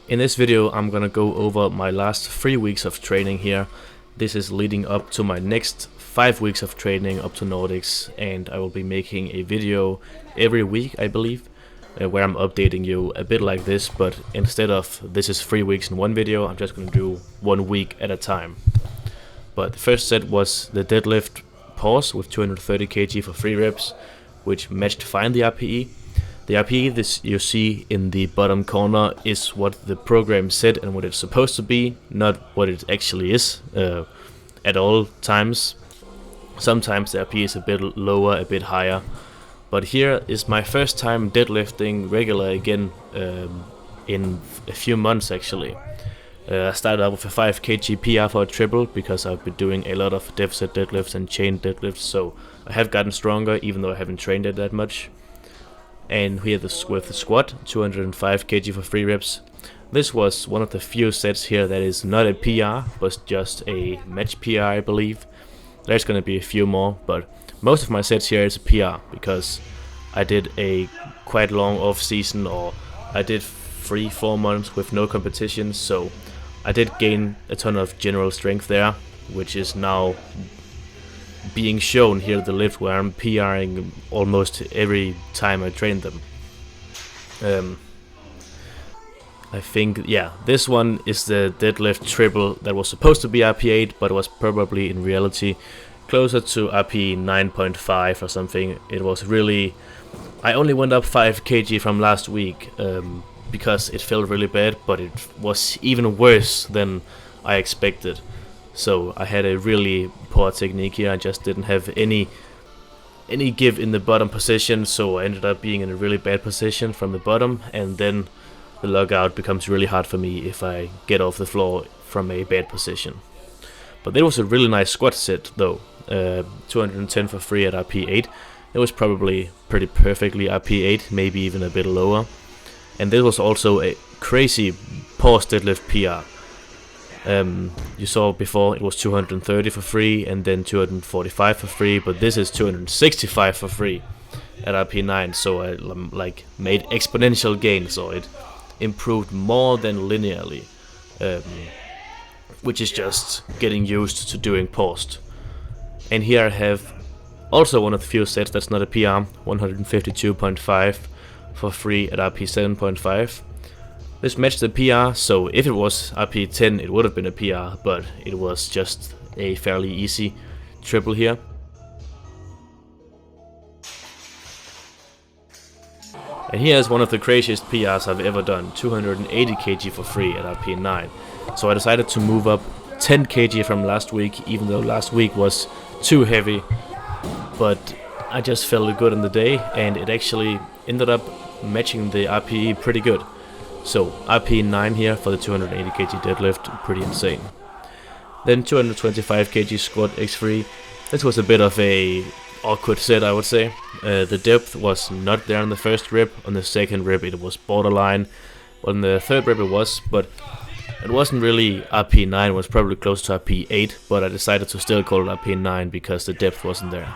In this video I'm gonna go over my last 3 weeks of training here. This is leading up to my next 5 weeks of training up to Nordics, and I will be making a video every week, I believe, where I'm updating you a bit like this, but instead of this is 3 weeks in one video, I'm just gonna do 1 week at a time. But the first set was the deadlift pause with 230 kg for 3 reps, which matched fine the RPE. The RPE this you see in the bottom corner is what the program said and what it's supposed to be, not what it actually is at all times. Sometimes the RPE is a bit lower, a bit higher. But here is my first time deadlifting regular again in a few months actually. I started out with a 5 kg PR for a triple because I've been doing a lot of deficit deadlifts and chain deadlifts, so I have gotten stronger even though I haven't trained it that much. And here with the squat, 205 kg for 3 reps. This was one of the few sets here that is not a PR, but just a match PR, I believe. There's gonna be a few more, but most of my sets here is a PR because I did a quite long off season, or I did 3-4 months with no competition, so I did gain a ton of general strength there, which is now being shown here at the lift, where I'm PRing almost every time I train them. I think, yeah, this one is the deadlift triple that was supposed to be RP8, but was probably in reality closer to RP 9.5 or something. It was really, I only went up 5 kg from last week because it felt really bad, but it was even worse than I expected. So I had a really poor technique here. I just didn't have any give in the bottom position, so I ended up being in a really bad position from the bottom, and then the logout becomes really hard for me if I get off the floor from a bad position. But it was a really nice squat set though. 210 for 3 at RP8. It was probably pretty perfectly RP8, maybe even a bit lower. And this was also a crazy pause deadlift PR. You saw before it was 230 for 3 and then 245 for 3, but this is 265 for 3 at RP9, so I like made exponential gains, so it improved more than linearly, which is just getting used to doing paused. And here I have also one of the few sets that's not a PR, 152.5 for 3 at RP 7.5. This matched the PR, so if it was RP 10 it would have been a PR, but it was just a fairly easy triple here. And here is one of the craziest PRs I've ever done, 280 kg for 3 at RP 9. So I decided to move up 10 kg from last week, even though last week was too heavy. But I just felt good on the day, and it actually ended up matching the RPE pretty good. So RP 9 here for the 280 kg deadlift, pretty insane. Then 225 kg squat X3. This was a bit of a awkward set, I would say. The depth was not there on the first rep. On the second rep it was borderline. On the third rep it was, but it wasn't really RP 9, it was probably close to RP 8, but I decided to still call it RP 9 because the depth wasn't there.